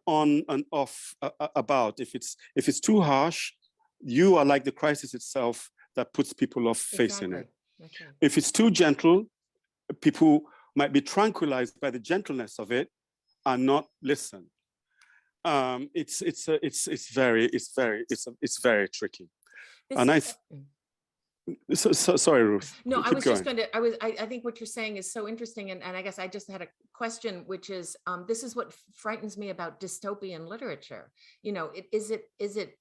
on and off about. If it's too harsh, you are like the crisis itself that puts people off facing it. Okay. If it's too gentle, people might be tranquilized by the gentleness of it and not listen. It's very tricky. Sorry, Ruth. No, I was just going to, I think what you're saying is so interesting. And I guess I just had a question, which is, this is what frightens me about dystopian literature. You know, is it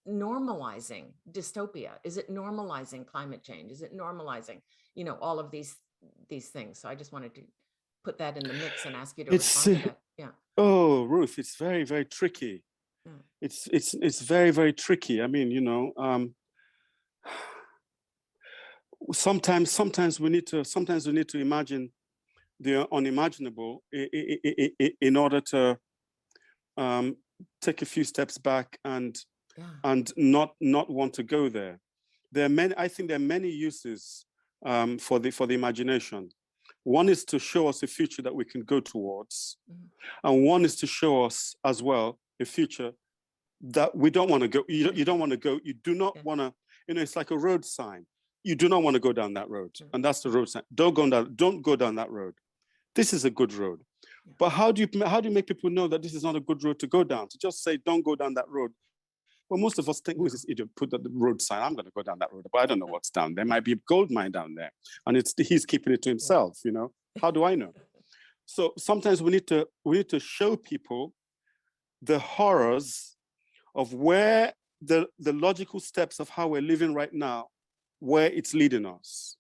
normalizing dystopia? Is it normalizing climate change? Is it normalizing, you know, all of these things? So I just wanted to put that in the mix and ask you to respond to that. Yeah. Oh, Ruth, it's very, very tricky. It's very, very tricky. I mean, you know, sometimes we need to imagine the unimaginable in order to take a few steps back and not want to go there. I think there are many uses for the imagination. One is to show us a future that we can go towards, and one is to show us as well a future that we don't want to go. You don't want to go. You do not want to. You know, it's like a road sign. You do not want to go down that road, and that's the road sign. Don't go down that road. This is a good road. But how do you make people know that this is not a good road to go down? To just say don't go down that road. Well, most of us think, who is this idiot? Put the road sign. I'm going to go down that road, but I don't know what's down there. Might be a gold mine down there, and he's keeping it to himself. You know, how do I know? So sometimes we need to show people the horrors of where the logical steps of how we're living right now, where it's leading us.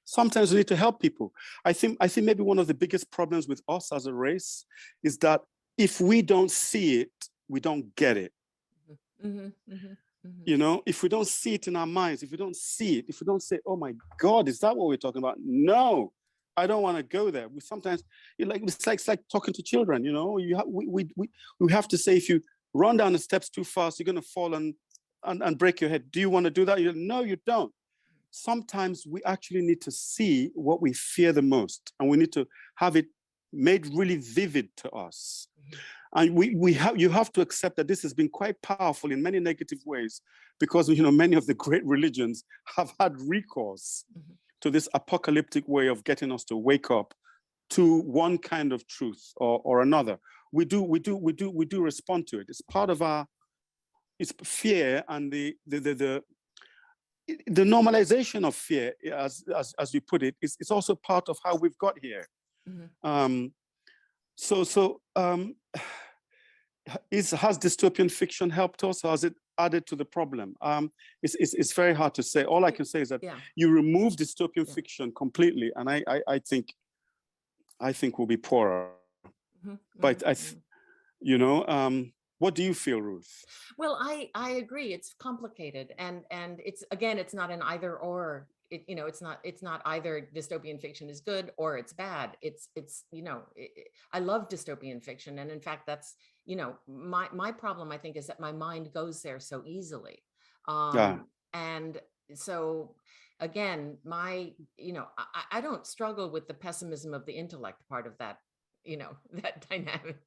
Sometimes we need to help people. I think maybe one of the biggest problems with us as a race is that if we don't see it, we don't get it. You know, if we don't see it in our minds, if we don't see it, if we don't say, oh my God, is that what we're talking about? No, I don't want to go there. We sometimes, it's like talking to children, you know, we have to say, if you run down the steps too fast, you're going to fall and break your head. Do you want to do that? No, you don't. Sometimes we actually need to see what we fear the most, and we need to have it made really vivid to us. And you have to accept that this has been quite powerful in many negative ways, because, you know, many of the great religions have had recourse to this apocalyptic way of getting us to wake up to one kind of truth or another. We do respond to it. It's part of it's fear, and the normalization of fear, as you put it, is also part of how we've got here. Has dystopian fiction helped us, or has it added to the problem? It's very hard to say. All I can say is that you remove dystopian fiction completely, and I think we'll be poorer. But you know, what do you feel, Ruth? Well, I agree. It's complicated, and it's not an either or. It's not either dystopian fiction is good or it's bad. It's I love dystopian fiction, and in fact, that's, you know, my problem, I think, is that my mind goes there so easily. And so again, I don't struggle with the pessimism of the intellect part of that, you know, that dynamic.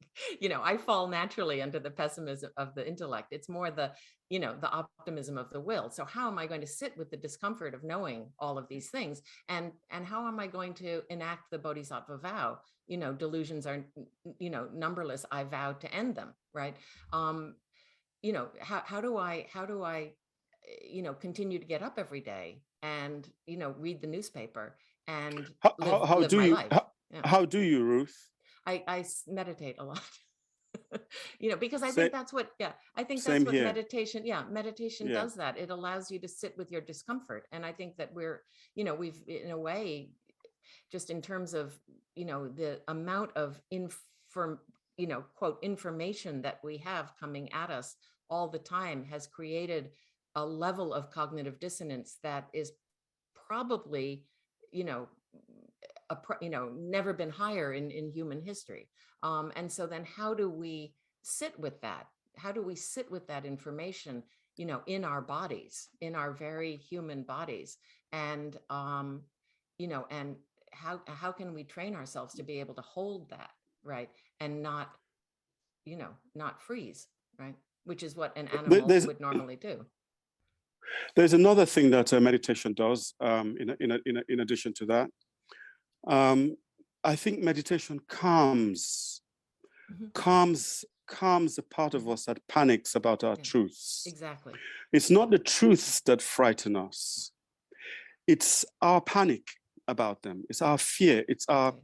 You know, I fall naturally into the pessimism of the intellect. It's more the, you know, the optimism of the will. So how am I going to sit with the discomfort of knowing all of these things? And how am I going to enact the bodhisattva vow? You know, delusions are, you know, numberless. I vow to end them, right? You know, how do I, you know, continue to get up every day and, you know, read the newspaper and live my life? How do you, Ruth? I meditate a lot. Because I Say, think that's what, I think that's same what here. meditation, meditation Yeah. does that. It allows you to sit with your discomfort. And I think that we've in a way, just in terms of, the amount of quote, information that we have coming at us all the time has created a level of cognitive dissonance that is probably, never been higher in human history. And so then how do we sit with that? How do we sit with that information, in our bodies, in our very human bodies? And, and how can we train ourselves to be able to hold that, right? And not, not freeze, right? Which is what an animal would normally do. There's another thing that meditation does, in addition to that. I think meditation calms a part of us that panics about our truths. Exactly. It's not the truths that frighten us. It's our panic about them. It's our fear. It's our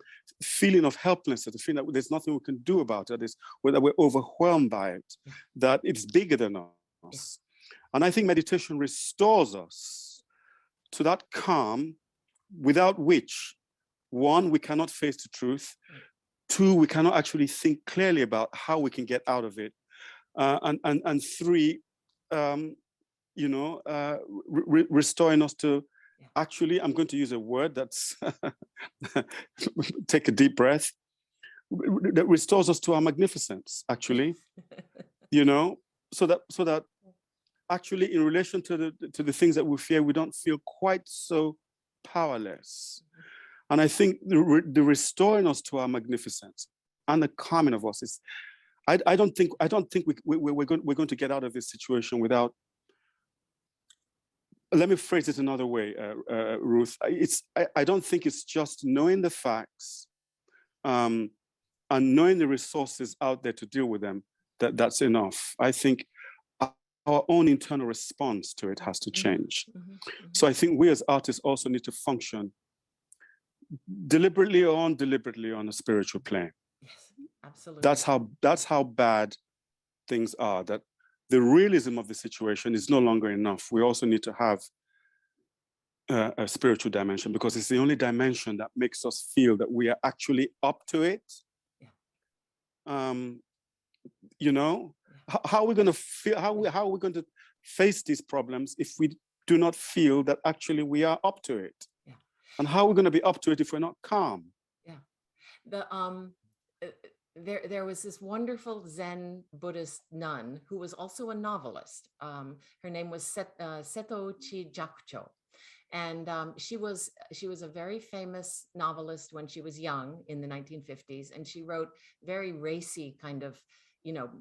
feeling of helplessness, the feeling that there's nothing we can do about it, that we're overwhelmed by it, that it's bigger than us. And I think meditation restores us to that calm, without which, one, we cannot face the truth. Two, we cannot actually think clearly about how we can get out of it. And three, restoring us to, actually, I'm going to use a word that's, take a deep breath, that restores us to our magnificence, actually, so that actually, in relation to the things that we fear, we don't feel quite so powerless. And I think the restoring us to our magnificence and the calming of us is, I don't think we're going to get out of this situation without. Let me phrase it another way, Ruth. I don't think it's just knowing the facts and knowing the resources out there to deal with them that's enough. I think our own internal response to it has to change. So I think we as artists also need to function deliberately or undeliberately on a spiritual plane. Yes, absolutely. That's how bad things are, that the realism of the situation is no longer enough. We also need to have a spiritual dimension, because it's the only dimension that makes us feel that we are actually up to it. How are we going to feel? How are we going to face these problems if we do not feel that actually we are up to it? And how are we going to be up to it if we're not calm? There was this wonderful Zen Buddhist nun who was also a novelist. Her name was Setochi Jakucho. And she was a very famous novelist when she was young in the 1950s. And she wrote very racy kind of,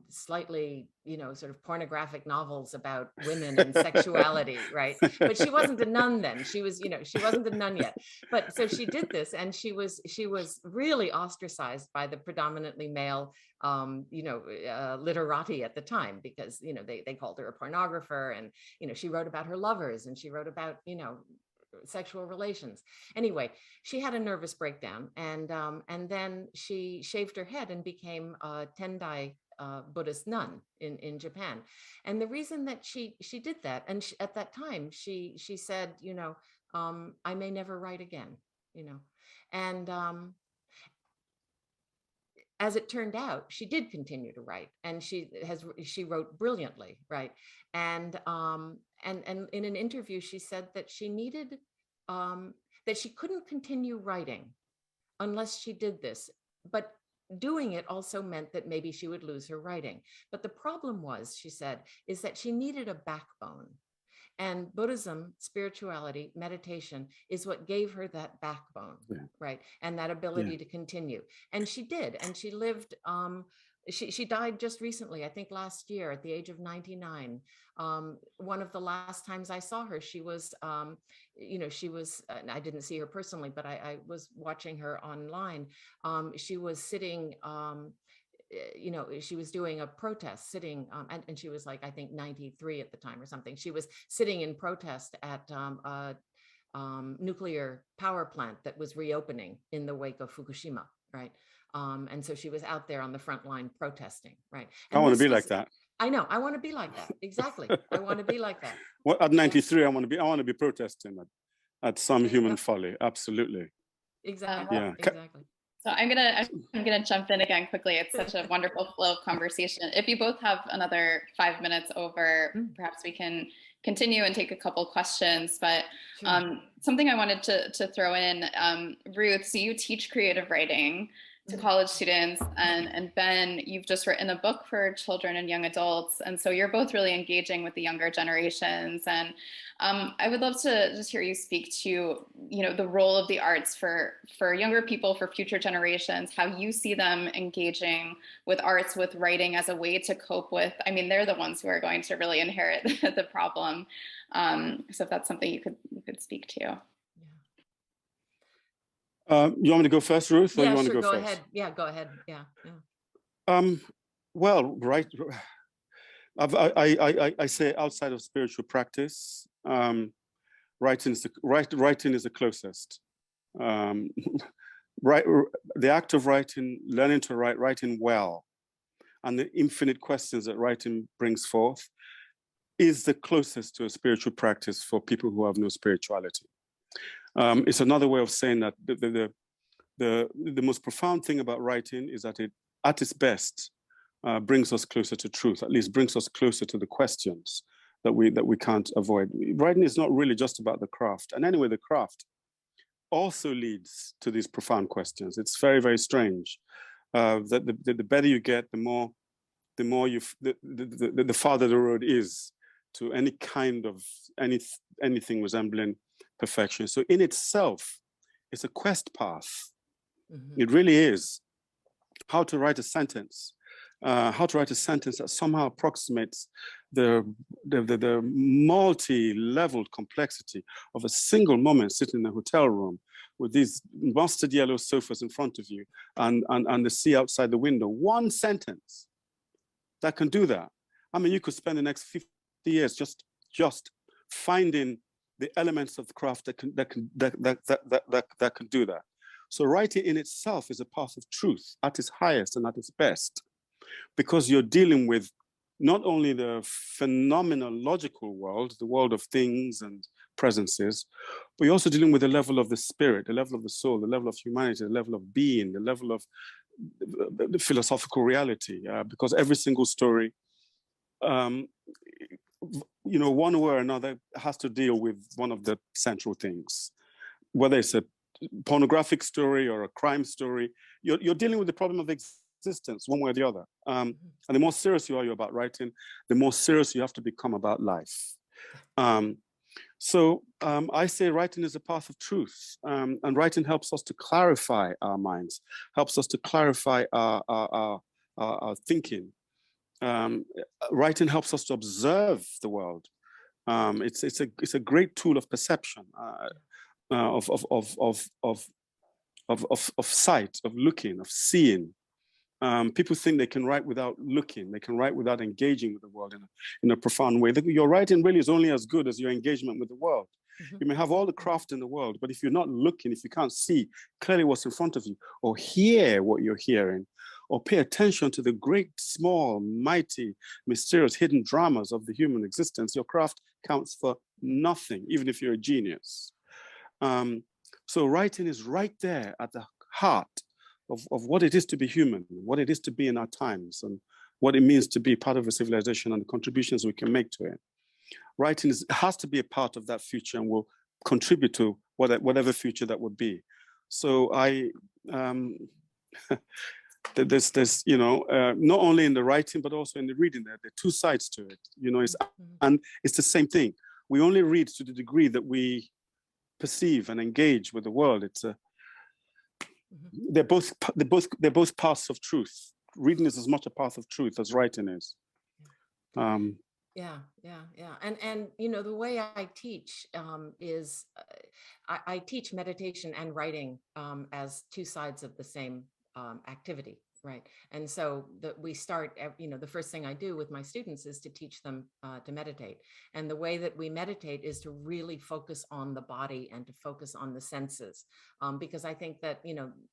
slightly, sort of pornographic novels about women and sexuality, right? But she wasn't a nun then. She was, she wasn't a nun yet. But so she did this, and she was really ostracized by the predominantly male, literati at the time, because, they called her a pornographer, and, she wrote about her lovers, and she wrote about, sexual relations. Anyway, she had a nervous breakdown, and then she shaved her head and became a Tendai Buddhist nun in Japan. And the reason that she did that, and at that time she said, I may never write again, and as it turned out, she did continue to write, and she wrote brilliantly, right? And in an interview, she said that she needed, that she couldn't continue writing unless she did this, but doing it also meant that maybe she would lose her writing. But the problem was, she said, is that she needed a backbone. And Buddhism, spirituality, meditation is what gave her that backbone, right? And that ability to continue. And she did. And she lived, she died just recently, I think last year at the age of 99. One of the last times I saw her, she was, she was, I didn't see her personally, but I was watching her online. She was sitting, she was doing a protest sitting, and she was like, I think 93 at the time or something. She was sitting in protest at a nuclear power plant that was reopening in the wake of Fukushima, right? And so she was out there on the front line protesting, right? I And want to this be like was, that. I know, I want to be like that. Exactly. I want to be like that. Well, at 93, I want to be protesting at some human Yep. folly. Absolutely. Exactly. Yeah. Exactly. So I'm gonna jump in again quickly. It's such a wonderful flow of conversation. If you both have another 5 minutes over, perhaps we can continue and take a couple questions. But Sure. something I wanted to throw in, Ruth. So you teach creative writing to college students, and Ben, you've just written a book for children and young adults, and so you're both really engaging with the younger generations. And I would love to just hear you speak to, the role of the arts for younger people, for future generations, how you see them engaging with arts, with writing as a way to cope with, I mean, they're the ones who are going to really inherit the problem. So if that's something you could speak to. You want me to go first, Ruth, or Yeah, you want sure. to go Go first? ahead. Yeah, go ahead. Yeah. Well, right. I say outside of spiritual practice, writing is the closest. Right, the act of writing, learning to write, writing well, and the infinite questions that writing brings forth is the closest to a spiritual practice for people who have no spirituality. It's another way of saying that the most profound thing about writing is that it, at its best, brings us closer to truth. At least brings us closer to the questions that we can't avoid. Writing is not really just about the craft, and anyway, the craft also leads to these profound questions. It's very, very strange that the better you get, the more the farther the road is to any kind of anything resembling perfection. So in itself, it's a quest path. It really is. How to write a sentence, that somehow approximates the multi-leveled complexity of a single moment sitting in a hotel room with these mustard yellow sofas in front of you and the sea outside the window. One sentence that can do that. I mean, you could spend the next 50 years just finding the elements of the craft that can do that. So writing in itself is a path of truth at its highest and at its best, because you're dealing with not only the phenomenological world, the world of things and presences, but you're also dealing with the level of the spirit, the level of the soul, the level of humanity, the level of being, the level of the philosophical reality, because every single story, one way or another, has to deal with one of the central things. Whether it's a pornographic story or a crime story, you're dealing with the problem of existence one way or the other. And the more serious you are about writing, the more serious you have to become about life. So I say writing is a path of truth, and writing helps us to clarify our minds, helps us to clarify our thinking. Writing helps us to observe the world. It's a great tool of perception, of sight, of looking, of seeing. People think they can write without looking. They can write without engaging with the world in a profound way. Your writing really is only as good as your engagement with the world. You may have all the craft in the world, but if you're not looking, if you can't see clearly what's in front of you, or hear what you're hearing, or pay attention to the great, small, mighty, mysterious, hidden dramas of the human existence, your craft counts for nothing, even if you're a genius. So writing is right there at the heart of what it is to be human, what it is to be in our times, and what it means to be part of a civilization and the contributions we can make to it. Writing has to be a part of that future and will contribute to whatever future that would be. So there's not only in the writing but also in the reading. There are two sides to it. And it's the same thing. We only read to the degree that we perceive and engage with the world. They're both paths of truth. Reading is as much a path of truth as writing is. Yeah. And the way I teach is I teach meditation and writing as two sides of the same activity. Right. And so we start, the first thing I do with my students is to teach them to meditate. And the way that we meditate is to really focus on the body and to focus on the senses. Because I think that,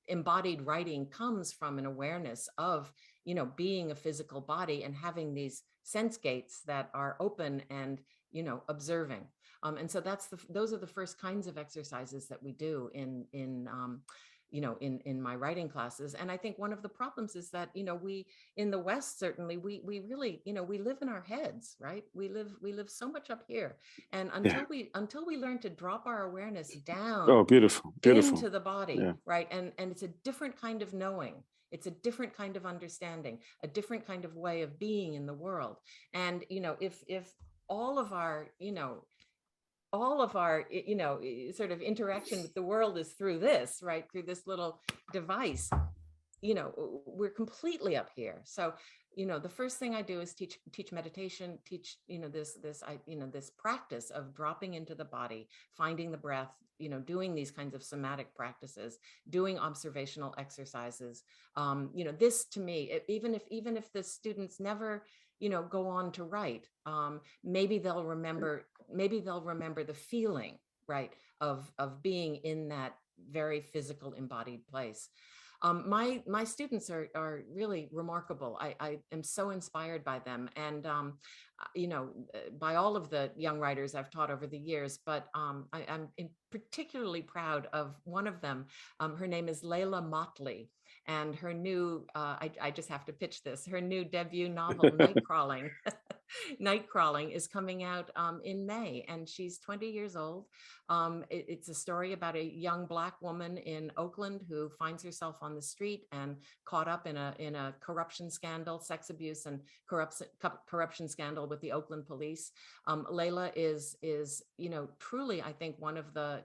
embodied writing comes from an awareness of, being a physical body and having these sense gates that are open and, observing. And so those are the first kinds of exercises that we do in my writing classes. And I think one of the problems is that, we in the West, certainly, we really, we live in our heads, right? We live so much up here. And until we learn to drop our awareness down beautiful into the body, yeah. right? And it's a different kind of knowing. It's a different kind of understanding, a different kind of way of being in the world. And, if all of our sort of interaction with the world is through this, right? Through this little device, we're completely up here. So, the first thing I do is teach meditation, teach, this practice of dropping into the body, finding the breath, doing these kinds of somatic practices, doing observational exercises. This to me, even if the students never, go on to write, maybe they'll remember the feeling, right, of being in that very physical embodied place. My students are really remarkable. I am so inspired by them, and by all of the young writers I've taught over the years. But I'm particularly proud of one of them. Her name is Layla Motley, and her new I just have to pitch this. Her new debut novel, Nightcrawling, is coming out in May, and she's 20 years old. It's a story about a young Black woman in Oakland who finds herself on the street and caught up in a corruption scandal, sex abuse and corruption scandal with the Oakland police. Layla is truly, I think, one of the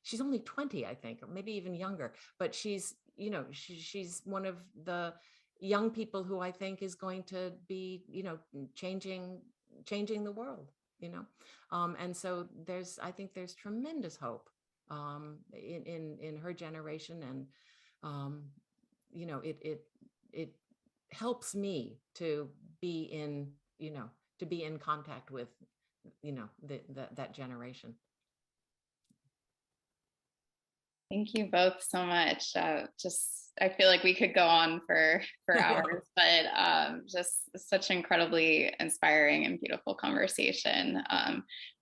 she's only 20, I think, or maybe even younger, but she's one of the young people who I think is going to be, changing the world, and so I think there's tremendous hope in her generation, and it helps me to be in contact with that generation. Thank you both so much. I feel like we could go on for hours, but just such incredibly inspiring and beautiful conversation.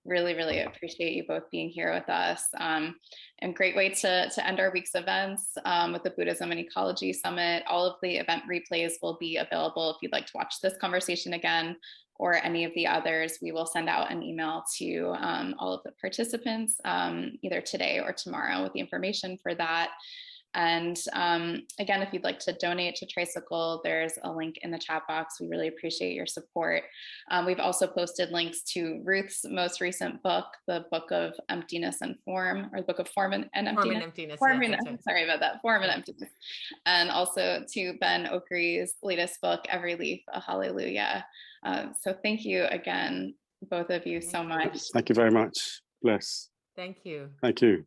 Really, really appreciate you both being here with us. And great way to end our week's events with the Buddhism and Ecology Summit. All of the event replays will be available if you'd like to watch this conversation again, or any of the others. We will send out an email to all of the participants either today or tomorrow with the information for that. And again, if you'd like to donate to Tricycle, there's a link in the chat box. We really appreciate your support. We've also posted links to Ruth's most recent book, the Book of Emptiness and Form, or the Book of Form and Emptiness. Form and Emptiness. Sorry about that. Form and Emptiness. And also to Ben Okri's latest book, Every Leaf, a Hallelujah. So thank you again, both of you, so much. Thank you very much. Bless. Thank you. Thank you.